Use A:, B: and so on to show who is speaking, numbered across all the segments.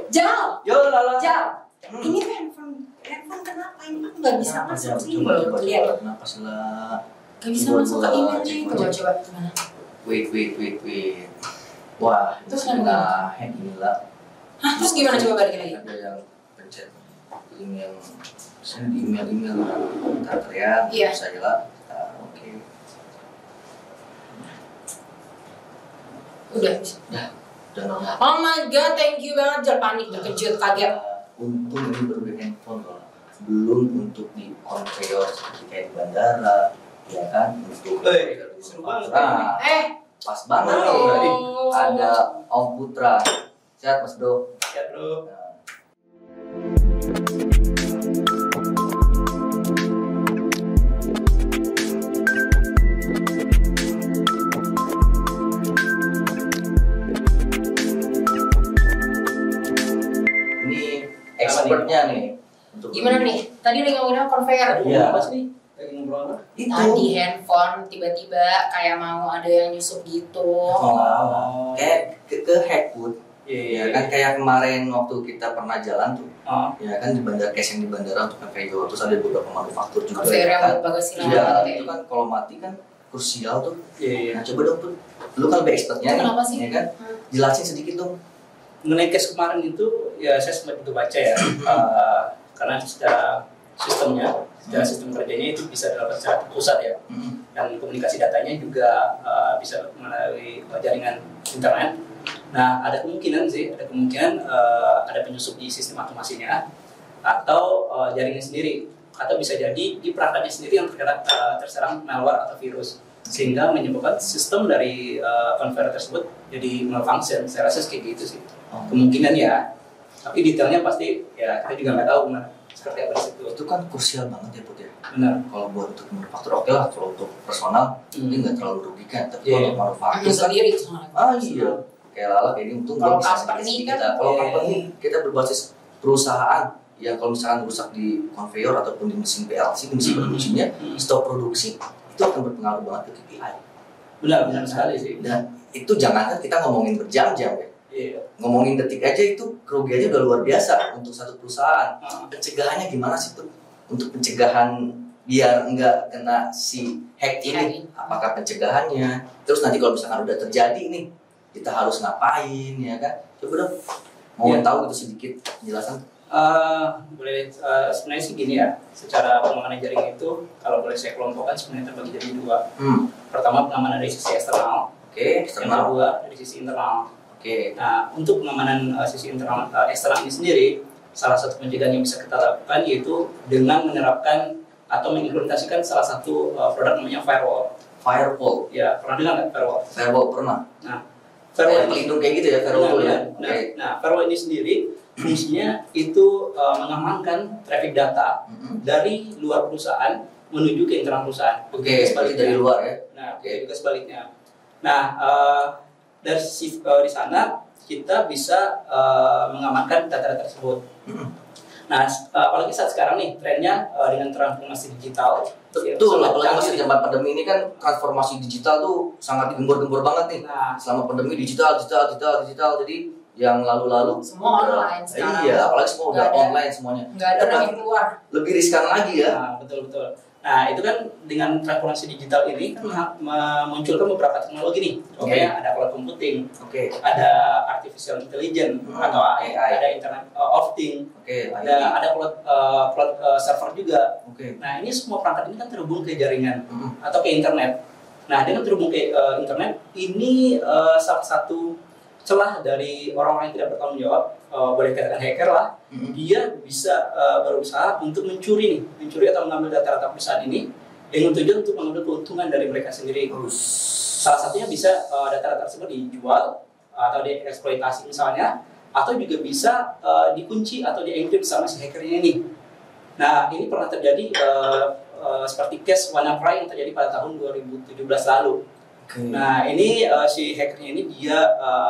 A: Jal.
B: Yo lala.
A: Jal. Ini tuh handphone kenapa ini aku nggak bisa masuk sini loh. Lihat.
B: Kenapa sih lah?
A: Gak bisa masuk ke emailnya itu. Coba gimana?
B: Wait. Wah, itu sudah hack inilah.
A: Hah, terus gimana coba balikin lagi?
B: Ada yang pencet email, send email ntar ya,
A: Iya.
B: saya lah. Oke.
A: Udah.
B: Udah normal.
A: Oh my god, thank you banget. Jal, panik, terkejut, kaget.
B: Untung ini baru di handphone loh. Belum untuk di conveyor seperti kayak di bandara, ya kan? Untuk
C: seru banget.
B: Pas banget
A: Halo.
B: nih. Ada Om Putra. Sehat Mas Do.
C: Ya bro.
B: Ini expertnya nih. Untuk
A: Gimana nih? Tadi udah ngomongin conveyor.
B: Iya.
C: Apa sih? Lagi ngobrol apa?
B: Itu.
A: Tadi handphone tiba-tiba kayak mau ada yang nyusup gitu.
B: Kayak ke hack pun. Ya kan kayak kemarin waktu kita pernah jalan tuh. Ya kan di bandara, cash yang di bandara untuk conveyor, terus ada beberapa manufaktur juga.
A: Conveyor yang
B: kan.
A: buat bagasi
B: Iya,
A: gitu ya.
B: itu kan kalau mati kan krusial tuh.
C: Iya.
B: Nah coba dong tuh, lu kan lebih expertnya nih,
A: Kenapa sih?
B: ya kan? Jelasin sedikit dong.
C: Mengenai case kemarin itu, ya saya sempat itu baca ya. Karena secara sistem kerjanya itu bisa dilakukan secara pusat ya. Dan komunikasi datanya juga bisa melalui jaringan internet. Nah, ada kemungkinan ada penyusup di sistem otomasinya atau jaringan sendiri, atau bisa jadi di perangkatnya sendiri yang terserang malware atau virus, sehingga menyebabkan sistem dari conveyor tersebut jadi malfunction. Saya rasa kayak gitu sih kemungkinan ya, tapi detailnya pasti ya kita juga nggak tahu seperti apa di situ.
B: Itu kan krusial banget ya Put ya.
C: Benar.
B: Kalau buat untuk manufaktur oke lah, kalau untuk personal ini nggak terlalu merugikan, tapi kalau
C: Iya.
B: untuk manufaktur
A: Ambil
B: kan,
A: sendiri.
B: iya. Kayak Lala kayak ini untung
A: Kalau
B: gua bisa
A: company
B: sedikit
A: kan,
B: kita. Kalau
C: iya.
B: company kita berbasis perusahaan yang kalau misalkan rusak di conveyor ataupun di mesin PLC, di mesin produksinya, stop produksi itu akan berpengaruh banget ke KPI.
C: Benar sekali sih.
B: Dan itu jangankan kita ngomongin berjam-jam ya.
C: Iya.
B: Ngomongin detik aja itu kerugiannya udah luar biasa untuk satu perusahaan. Pencegahannya gimana sih tuh? Untuk pencegahan biar enggak kena si hack ini, apakah pencegahannya? Terus nanti kalau misalkan udah terjadi nih, kita harus ngapain ya kan? Coba dong, mau tahu gitu sedikit penjelasan.
C: Boleh, sebenarnya sih gini ya, secara pengamanan jaringan itu kalau boleh saya kelompokkan sebenarnya terbagi jadi dua. Pertama, pengamanan dari sisi eksternal, yang
B: Eksternal.
C: kedua dari sisi internal.
B: Oke.
C: Nah, untuk pengamanan sisi internal eksternal ini sendiri, salah satu pencegahan yang bisa kita lakukan yaitu dengan menerapkan atau mengimplementasikan salah satu produk namanya firewall.
B: Firewall.
C: Ya, pernah dengar nggak firewall?
B: Firewall pernah.
C: Nah,
B: Firewall
C: firewall ini,
B: pelindung kayak gitu ya, firewall ya.
C: nah, firewall ini sendiri fungsinya itu mengamankan traffic data dari luar perusahaan menuju ke internal perusahaan.
B: Oke, sebaliknya dari luar ya.
C: Nah, juga sebaliknya. Nah, dari di sana kita bisa mengamankan data-data tersebut. Nah, apalagi saat sekarang nih trennya dengan transformasi digital.
B: Betul, apalagi masih zaman pandemi ini kan transformasi digital tuh sangat digembor-gembor banget nih.
C: Nah,
B: Selama pandemi digital, jadi yang lalu-lalu
A: Semua online sekarang.
B: iya, apalagi semua udah
A: Nggak ada.
B: online semuanya.
A: Nggak ada orang yang keluar.
B: Lebih riskan lagi ya.
C: nah, betul. Nah, itu kan dengan transformasi digital ini kan memunculkan beberapa teknologi nih. Contohnya ada cloud computing,
B: Oke.
C: ada artificial intelligence atau AI, ada Internet of Things,
B: Oke,
C: ada cloud server juga.
B: Oke.
C: Nah, ini semua perangkat ini kan terhubung ke jaringan atau ke internet. Nah, dengan terhubung ke internet, ini salah satu celah dari orang-orang yang tidak bertanggung jawab, boleh katakan hacker lah, dia bisa berusaha untuk mencuri atau mengambil data-data perusahaan ini dengan tujuan untuk mengambil keuntungan dari mereka sendiri. Salah satunya bisa data-data tersebut dijual atau dieksploitasi misalnya, atau juga bisa dikunci atau dienkripsi sama si hackernya ini. Nah, ini pernah terjadi seperti case WannaCry yang terjadi pada tahun 2017 lalu. Nah, ini si hackernya ini dia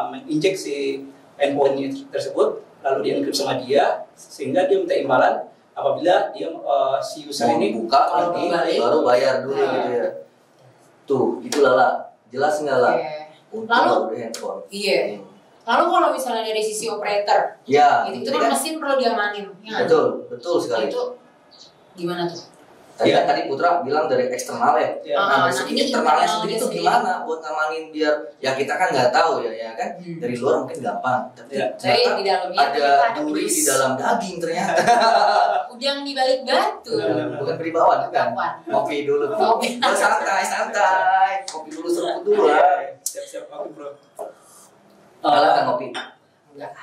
C: menginjek si endpoint tersebut, lalu dienkripsi sama dia, sehingga dia minta imbalan apabila dia si user ini
B: buka lagi baru bayar dulu gitu ya. Tuh, itulah lah. Jelas nggak lah? Untuk
A: Lalu?
B: handphone.
A: Iya.
D: Lalu kalau misalnya dari sisi operator,
B: Ya,
D: gitu, itu kan mesin perlu diamanin. Ya,
B: betul sekali.
D: Itu gimana tuh?
B: Tadi Putra bilang dari eksternal ya. Nah, dari segi internalnya sendiri itu gimana buat ngamanin biar ya kita kan nggak tahu ya kan. Dari luar mungkin gampang, tapi
D: di dalamnya
B: ada duri di dalam daging ternyata.
D: Udang di balik batu.
B: Bukan beribawan kan. Kopi dulu. Santai. Kopi dulu seruput dulu lah.
C: Siap-siap kopi bro.
B: Kalah kan kopi?
D: Enggak.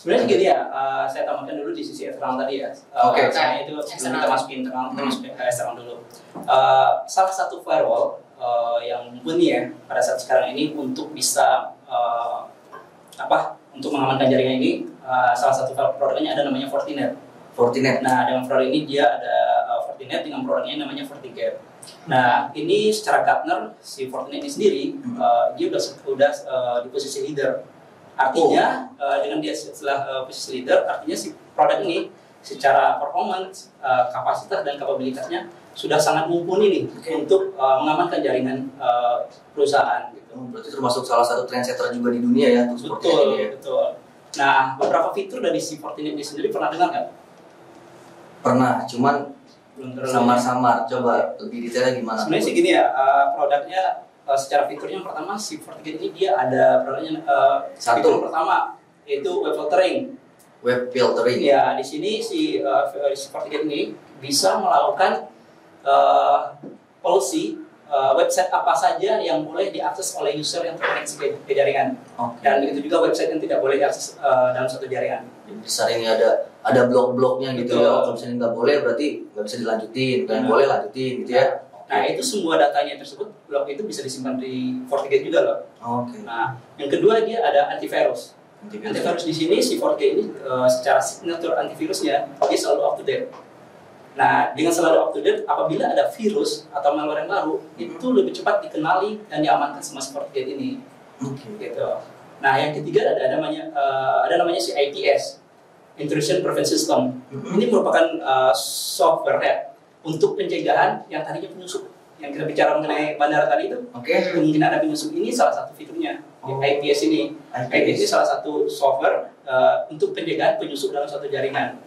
C: Sebenarnya gini ya, saya tambahkan dulu di sisi eksternal tadi ya.
B: Oke.
C: Saya itu sebelum kita masuk internal, kita masuk ke eksternal dulu. Salah satu firewall yang mumpuni ya pada saat sekarang ini untuk bisa untuk mengamankan jaringan ini, salah satu produknya ada namanya Fortinet. Nah, dengan produk ini dia ada Fortinet dengan produknya namanya FortiGate. Nah, ini secara Gartner si Fortinet ini sendiri dia udah di posisi leader. Artinya dengan dia setelah posisi leader, artinya si produk ini secara performance, kapasitas dan kapabilitasnya sudah sangat mumpuni nih untuk mengamankan jaringan perusahaan. Gitu.
B: Berarti termasuk salah satu trendsetter juga di dunia ya untuk
C: Betul, betul. Nah, beberapa fitur dari si Fortinet ini sendiri pernah dengar nggak?
B: Pernah, cuman
C: belum
B: samar-samar. Coba lebih detailnya gimana?
C: Sebenarnya sih gini ya, produknya secara fiturnya yang pertama si FortiGate ini dia ada produknya fitur pertama yaitu web filtering.
B: Web filtering.
C: Ya, di sini si FortiGate ini bisa melakukan policy website apa saja yang boleh diakses oleh user yang terkoneksi ke jaringan. Dan begitu juga website yang tidak boleh diakses dalam satu jaringan.
B: Jadi seringnya ada blok-bloknya gitu ya. Kalau misalnya nggak boleh berarti nggak bisa dilanjutin, dan boleh lanjutin gitu ya.
C: Nah, itu semua datanya tersebut, blok itu bisa disimpan di FortiGate juga loh. Nah, yang kedua dia ada antivirus. Antivirus di sini si FortiGate ini secara signature antivirusnya dia selalu up to date. Nah, dengan selalu up to date, apabila ada virus atau malware yang baru, itu lebih cepat dikenali dan diamankan sama si FortiGate ini. Gitu. Nah, yang ketiga ada namanya si IPS, Intrusion Prevention System. Ini merupakan software ya untuk pencegahan yang tadinya penyusup. Yang kita bicara mengenai bandara tadi itu, kemungkinan ada penyusup ini salah satu fiturnya. IPS ini. IPS ini salah satu software untuk pencegahan penyusup dalam suatu jaringan.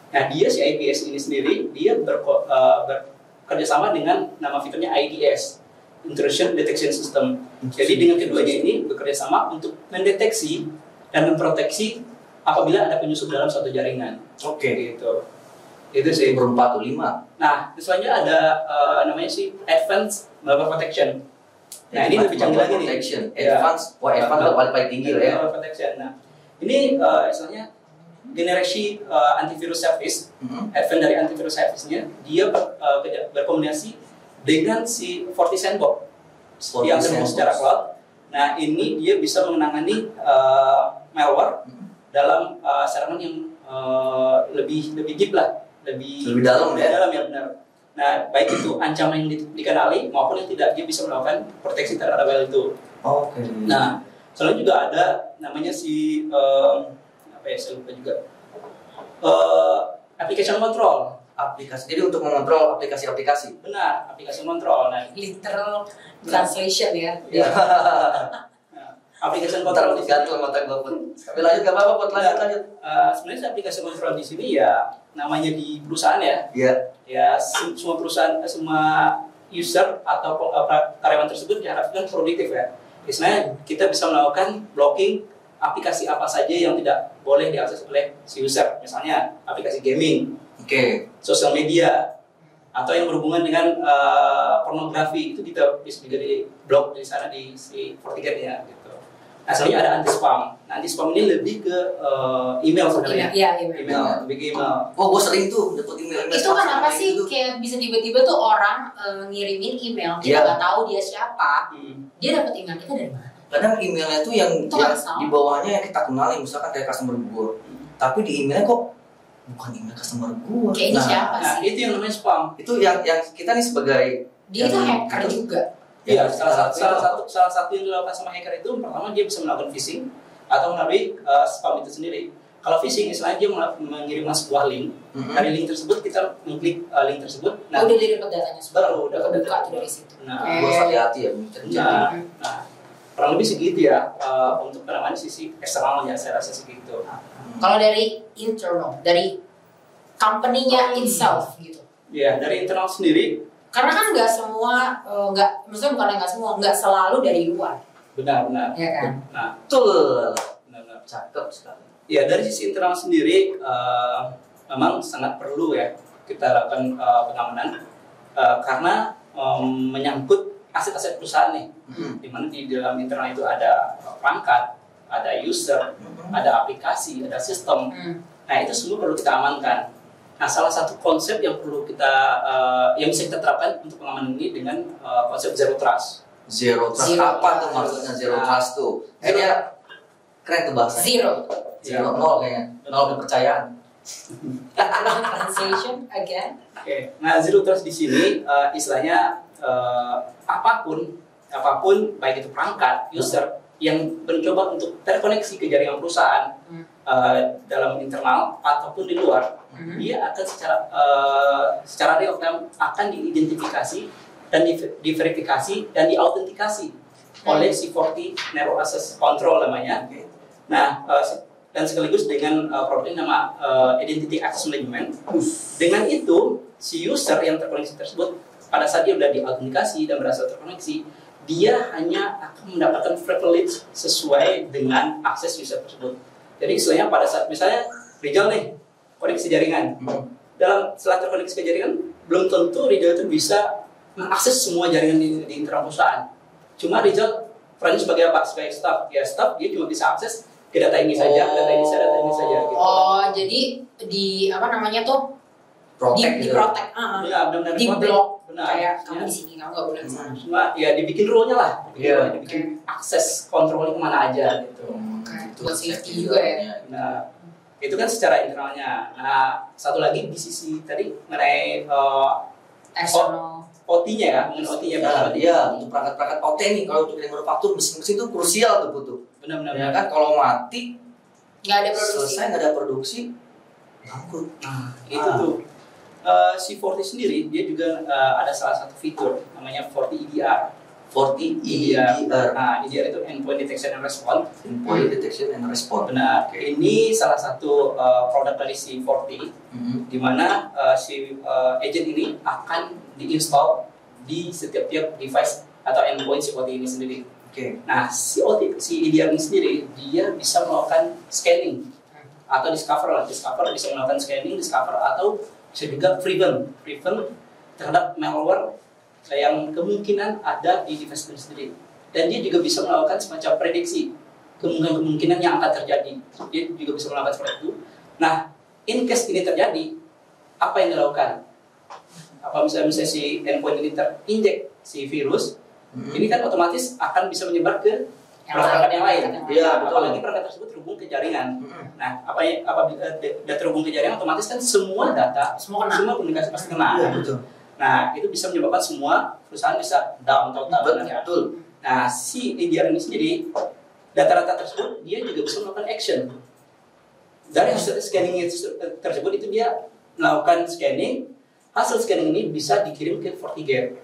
C: Nah, dia si IPS ini sendiri, dia bekerjasama dengan nama fiturnya IDS, Intrusion Detection System. Jadi dengan keduanya ini bekerjasama untuk mendeteksi dan memproteksi apabila ada penyusup dalam suatu jaringan. Gitu. Itu sih
B: berempat atau 5.
C: Nah, selanjutnya ada namanya sih Advanced Malware Protection. Nah, ini lebih canggih lagi nih.
B: Advanced paling tinggi lah ya.
C: Malware Protection. Nah, ini istilahnya generasi antivirus service. Advanced dari antivirus service-nya dia berkombinasi dengan si FortiSandbox yang terhubung secara cloud. Nah, ini dia bisa menangani malware dalam serangan yang lebih deep lah. Lebih dalam ya benar. Nah, baik itu ancaman yang dikenali maupun yang tidak, dia bisa melakukan proteksi terhadap hal itu. Nah, selalu juga ada namanya si saya lupa juga application control.
B: Jadi untuk mengontrol aplikasi-aplikasi.
C: Benar, aplikasi control. Nah,
D: literal translation ya.
C: Aplikasi kontrol di sini.
B: Mata gue pun. Tapi lanjut gak apa-apa, lanjut.
C: Sebenarnya aplikasi kontrol di sini ya namanya di perusahaan ya. Ya semua perusahaan, semua user atau karyawan tersebut diharapkan produktif ya. Misalnya kita bisa melakukan blocking aplikasi apa saja yang tidak boleh diakses oleh si user. Misalnya aplikasi gaming, sosial media, atau yang berhubungan dengan pornografi itu kita bisa juga di blok di sana di si FortiGate ya. Nah, selanjutnya ada anti-spam. Nah, anti-spam ini lebih ke email sebenarnya. Email, lebih ke email.
B: Gue sering tuh dapat email.
D: Itu kan apa sih? Kayak bisa tiba-tiba tuh orang ngirimin email, kita nggak tahu dia siapa. Dia dapat email kita dari mana?
B: Kadang emailnya tuh yang di bawahnya yang kita kenali, misalkan kayak customer gue. Tapi di emailnya kok bukan email customer gue.
D: Kayak ini siapa sih?
C: Nah, itu yang namanya spam.
B: Itu yang kita nih sebagai
D: dia itu hacker juga.
C: Ya, salah satu yang dilakukan sama hacker itu pertama dia bisa melakukan phishing atau melalui spam itu sendiri. Kalau phishing misalnya dia mengirimkan sebuah link, dari link tersebut kita mengklik link tersebut.
D: Nah, udah dapat datanya
C: baru udah
D: kebuka tuh dari situ.
B: Nah, gue hati-hati ya.
C: kurang lebih segitu ya untuk penanganan sisi eksternalnya, saya rasa segitu.
D: Kalau dari internal, dari company-nya itself gitu.
C: Ya, dari internal sendiri.
D: Karena kan nggak semua, maksudnya bukan nggak semua, nggak selalu dari luar.
C: Benar.
D: Ya kan?
C: Nah,
B: Betul.
C: benar.
B: Cakep sekali.
C: Ya, dari sisi internal sendiri memang sangat perlu ya kita lakukan pengamanan karena menyangkut aset-aset perusahaan nih, di mana di dalam internal itu ada perangkat, ada user, ada aplikasi, ada sistem. Nah, itu semua perlu kita amankan. Nah, salah satu konsep yang perlu kita yang bisa kita terapkan untuk pengamanan ini dengan konsep zero trust.
B: Zero trust. Apa tuh maksudnya zero trust tuh? Kayaknya keren tuh bahasanya. Zero, nol kayaknya. Nol kepercayaan.
D: Translation again.
C: Oke. Nah, zero trust di sini istilahnya apapun baik itu perangkat, user yang mencoba untuk terkoneksi ke jaringan perusahaan dalam internal ataupun di luar, dia akan secara real time akan diidentifikasi dan diverifikasi dan diautentikasi oleh C40 Network Access Control namanya. Nah, dan sekaligus dengan produk nama Identity Access Management. Dengan itu, si user yang terkoneksi tersebut pada saat dia sudah diautentikasi dan berhasil terkoneksi, dia hanya akan mendapatkan privilege sesuai dengan akses user tersebut. Jadi istilahnya pada saat misalnya Rizal nih koneksi jaringan, setelah terkoneksi ke jaringan, belum tentu Rizal itu bisa mengakses semua jaringan di internal perusahaan. Cuma Rizal perannya sebagai apa? Sebagai staff. Ya staff dia cuma bisa akses ke data ini saja, data ini saja, data ini saja. Gitu.
D: Oh, jadi di apa namanya tuh?
B: Protect
D: di
B: gitu.
D: protect,
C: Ya, benar-benar
D: di
C: protect.
D: blok.
C: Benar.
D: Kayak kamu di sini, kamu nggak boleh ke sana.
C: Cuma ya dibikin rule-nya lah,
B: Iya.
C: dibikin akses kontrolnya kemana aja gitu.
D: Buat safety juga ya.
C: Nah, itu kan secara internalnya. Nah, satu lagi di sisi tadi mengenai
D: External.
C: OT-nya ya, mengenai OT-nya.
B: Nah, iya, untuk perangkat-perangkat OT nih, kalau untuk yang manufaktur mesin-mesin itu krusial tuh butuh.
C: Benar-benar.
B: Ya kan, kalau mati,
D: Nggak ada produksi.
B: selesai nggak ada produksi, bangkrut.
C: Nah, itu tuh. Si 40 sendiri dia juga ada salah satu fitur namanya 40 EDR.
B: 40 EDR.
C: Nah, EDR itu Endpoint Detection and Response.
B: Endpoint Detection and Response.
C: Benar. Ini salah satu produk dari si 40 di mana si agent ini akan diinstal di setiap device atau endpoint si OT ini sendiri.
B: Oke.
C: Nah, si EDR ini sendiri dia bisa melakukan scanning atau discover bisa melakukan scanning, atau bisa juga prevent terhadap malware yang kemungkinan ada di device itu sendiri. Dan dia juga bisa melakukan semacam prediksi kemungkinan yang akan terjadi. Dia juga bisa melakukan seperti itu. Nah, in case ini terjadi, apa yang dilakukan? Apa misalnya si endpoint ini terinjek si virus, ini kan otomatis akan bisa menyebar ke perangkat yang lain.
B: Iya, betul.
C: Apalagi perangkat tersebut terhubung ke jaringan. Nah, apabila data terhubung ke jaringan, otomatis kan semua data, semua komunikasi pasti kena.
B: Iya, betul.
C: Nah, itu bisa menyebabkan semua perusahaan bisa down total.
B: Betul.
C: Nah, si EDR ini sendiri, data-data tersebut dia juga bisa melakukan action. Dari hasil scanning tersebut itu dia melakukan scanning, hasil scanning ini bisa dikirim ke FortiGate.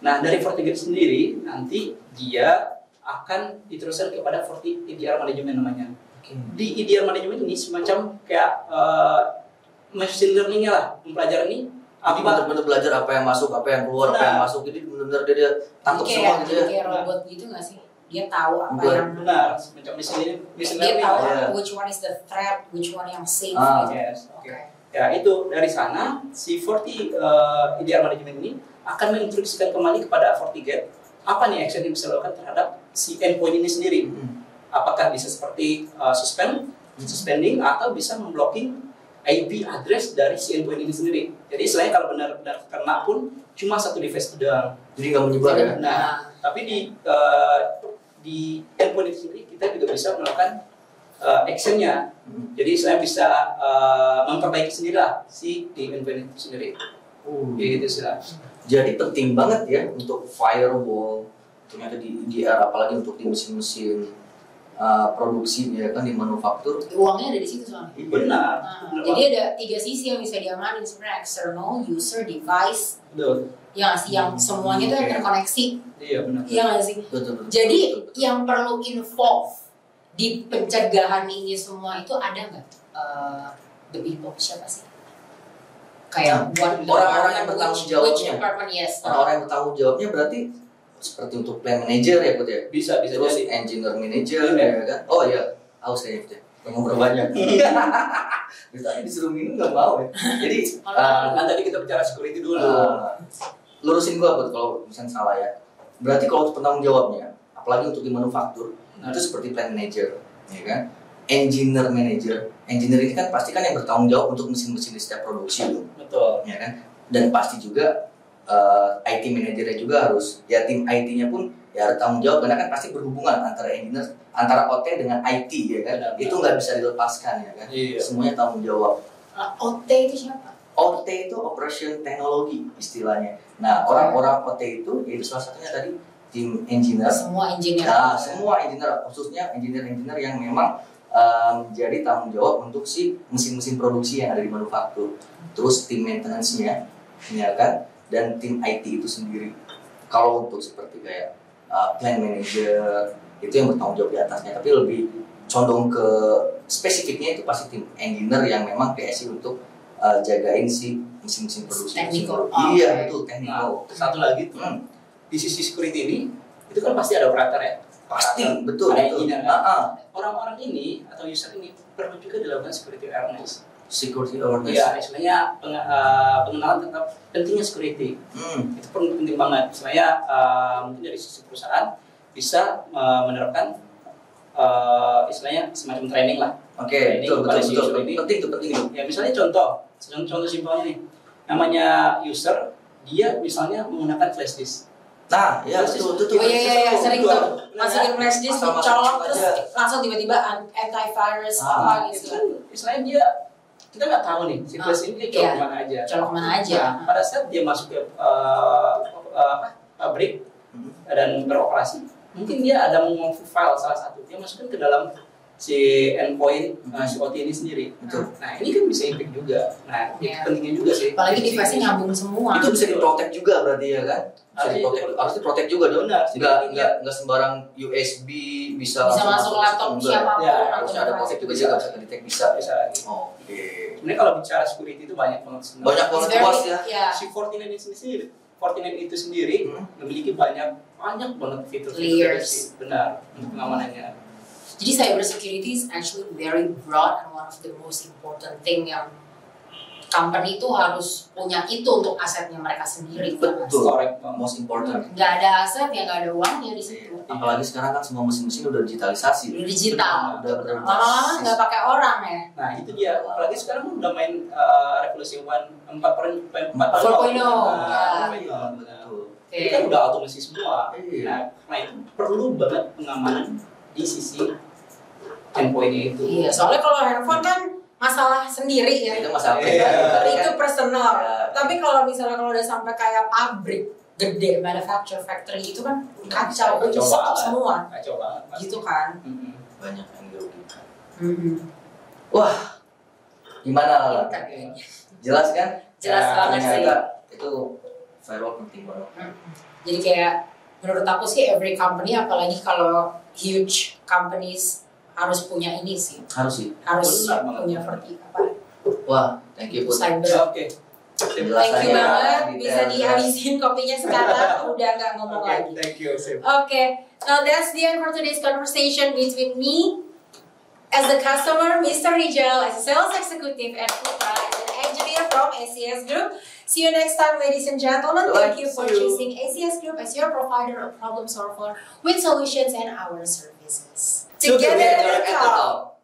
C: Nah, dari FortiGate sendiri nanti dia akan diteruskan kepada Forti EDR Management namanya. Di EDR Management ini semacam kayak machine learning-nya lah, mempelajari ini.
B: Jadi benar-benar belajar apa yang masuk, apa yang keluar, apa yang masuk. Jadi benar-benar dia tangkap semua gitu ya.
D: Kayak robot gitu nggak sih? Dia tahu apa
B: Benar.
D: yang
C: Benar, semacam machine
D: dia
C: learning.
D: tahu
B: ya.
D: which one is the threat, which one yang safe.
B: Ah,
D: gitu.
C: Yes,
D: Oke.
C: oke. Ya itu dari sana si Forti EDR Management ini akan menginstruksikan kembali kepada FortiGate apa nih action yang bisa dilakukan terhadap si endpoint ini sendiri. Apakah bisa seperti suspending atau bisa memblocking IP address dari si endpoint ini sendiri. Jadi selain kalau benar-benar kena pun cuma satu device itu doang.
B: Jadi nggak menyebar ya.
C: Nah, tapi di endpoint itu sendiri kita juga bisa melakukan actionnya. Jadi saya bisa memperbaiki sendiri lah si di endpoint itu sendiri. Gitu sih lah.
B: Jadi penting banget ya untuk firewall, ternyata di EDR, apalagi untuk di mesin-mesin produksi ya kan di manufaktur.
D: Uangnya ada di situ soalnya.
C: Benar.
D: Nah, jadi ada 3 sisi yang bisa diamanin sebenarnya, external, user, device.
C: Betul.
D: Ya nggak sih, yang semuanya tuh yang terkoneksi.
C: Iya benar.
D: Iya nggak sih?
B: Betul.
D: Jadi yang perlu involve di pencegahan ini semua itu ada nggak? The people siapa sih? Kayak buat
B: orang-orang yang bertanggung jawabnya.
D: Which department, yes.
B: Orang-orang yang bertanggung jawabnya berarti seperti untuk plan manager ya Put ya.
C: Bisa
B: Terus
C: jadi.
B: engineer manager ya kan. Oh iya, haus saya Put ya. Ngomong banyak. Ditanya disuruh minum nggak mau ya. Jadi
C: Kan tadi kita bicara security dulu.
B: lurusin gua Put kalau misalnya salah ya. Berarti kalau untuk penanggung jawabnya, apalagi untuk di manufaktur, itu seperti plan manager, ya kan? Engineer manager, engineer ini kan pasti kan yang bertanggung jawab untuk mesin-mesin di setiap produksi loh,
C: Betul.
B: ya kan? Dan pasti juga IT manajernya juga harus, ya tim IT-nya pun ya harus tanggung jawab karena kan pasti berhubungan antara engineer, antara OT dengan IT ya kan?
C: Benar.
B: Itu nggak bisa dilepaskan ya kan?
C: Iya.
B: Semuanya tanggung jawab.
D: OT itu siapa?
B: OT itu operation teknologi istilahnya. Nah orang-orang OT itu ya salah satunya tadi tim engineer.
D: Semua engineer.
B: Nah, semua engineer, khususnya engineer-engineer yang memang menjadi tanggung jawab untuk si mesin-mesin produksi yang ada di manufaktur. Terus tim maintenance-nya, ya kan? Dan tim IT itu sendiri. Kalau untuk seperti kayak plan manager, itu yang bertanggung jawab di atasnya. Tapi lebih condong ke spesifiknya itu pasti tim engineer yang memang PSI untuk jagain si mesin-mesin produksi.
D: Technical.
B: Iya, betul, technical.
C: Satu lagi tuh, di sisi security ini, itu kan pasti ada operator ya.
B: Pasti, betul,
C: ada
B: betul.
C: engineer kan? Orang-orang ini atau user ini perlu juga dilakukan security awareness.
B: Security awareness.
C: Iya, istilahnya pengenalan tentang pentingnya security. Itu penting banget. Istilahnya mungkin dari sisi perusahaan bisa menerapkan istilahnya semacam training lah.
B: Oke, betul. Penting tuh.
C: Ya misalnya contoh simpelnya nih, namanya user, dia misalnya menggunakan flash disk.
B: Nah, ya betul.
D: Oh iya, sering tuh masukin flash disk,
B: Sama-sama
D: colok
B: aja.
D: terus langsung tiba-tiba antivirus
B: Ah,
D: apa
C: Itu
D: gitu.
C: kan istilahnya dia, kita nggak tahu nih si flash ini dia colok
D: Iya.
C: kemana aja.
D: Colok kemana aja.
C: Nah, pada saat dia masuk ke pabrik dan beroperasi, mungkin dia ada file salah satu, dia masukkan ke dalam si endpoint si OT ini sendiri.
B: Betul.
C: Nah ini kan bisa impact juga. Nah itu
D: Iya.
C: pentingnya juga sih.
D: Apalagi device-nya nyambung semua.
B: Itu bisa diprotek juga berarti ya kan? Harus diprotek juga dong.
C: Benar.
B: Nggak sembarang USB bisa
D: masuk laptop
B: enggak.
D: siapapun.
C: Ya,
B: Harus ada protek juga
C: Bisa.
B: nggak bisa kedetek bisa.
C: Bisa lagi.
B: Oke.
C: Sebenarnya kalau bicara security itu banyak banget sebenarnya.
B: Banyak banget
D: It's very-
B: luas ya.
D: ya.
C: Si Fortinet itu sendiri memiliki banyak banget fitur
D: Layers.
C: benar untuk pengamanannya.
D: Jadi cyber security is actually very broad and one of the most important thing yang company itu harus punya itu untuk asetnya mereka sendiri.
B: Betul.
C: Correct banget.
B: Most important.
D: Nggak ada aset ya nggak ada uangnya di situ.
B: Apalagi sekarang kan semua mesin-mesin udah digitalisasi.
D: Udah digital.
B: Udah benar.
D: Lama-lama nggak pakai orang ya.
C: Nah itu dia. Apalagi sekarang udah main revolusi 4.0.
B: Betul.
C: Ini kan udah otomasi semua.
B: Iya.
C: Nah, karena itu perlu banget pengamanan di sisi endpoint-nya itu.
D: Iya, soalnya kalau handphone kan masalah sendiri ya.
B: Itu masalah
C: Iya.
B: pribadi.
D: Itu personal.
B: Ya.
D: Tapi kalau misalnya udah sampai kayak pabrik gede, manufacture factory itu kan kacau
C: Kacau banget.
D: semua.
C: Kacau banget. pasti.
D: Gitu kan.
B: Banyak yang dirugikan.
D: Mm-hmm.
B: Wah, gimana Lala? Jelas kan?
D: Jelas banget sih.
B: Ternyata itu firewall penting banget.
D: Jadi kayak menurut aku sih every company, apalagi kalau huge companies harus punya ini sih.
B: Harus sih.
D: Harus
C: Benar banget.
D: punya apa?
B: Wah, thank you Put.
D: Cyber.
C: Oke.
D: Thank you
B: Penjelasannya
D: banget.
B: detail.
D: Bisa dihabisin kopinya sekarang. Udah nggak ngomong
C: Oke,
D: lagi.
C: thank you, Sip.
D: Okay, now that's the end for today's conversation between me as the customer, Mr. Rijal, as a sales executive, and Putra as an engineer from ACS Group. See you next time, ladies and gentlemen. Thank you for
B: See you.
D: choosing ACS Group as your provider of problem solver with solutions and our services. Together at the top.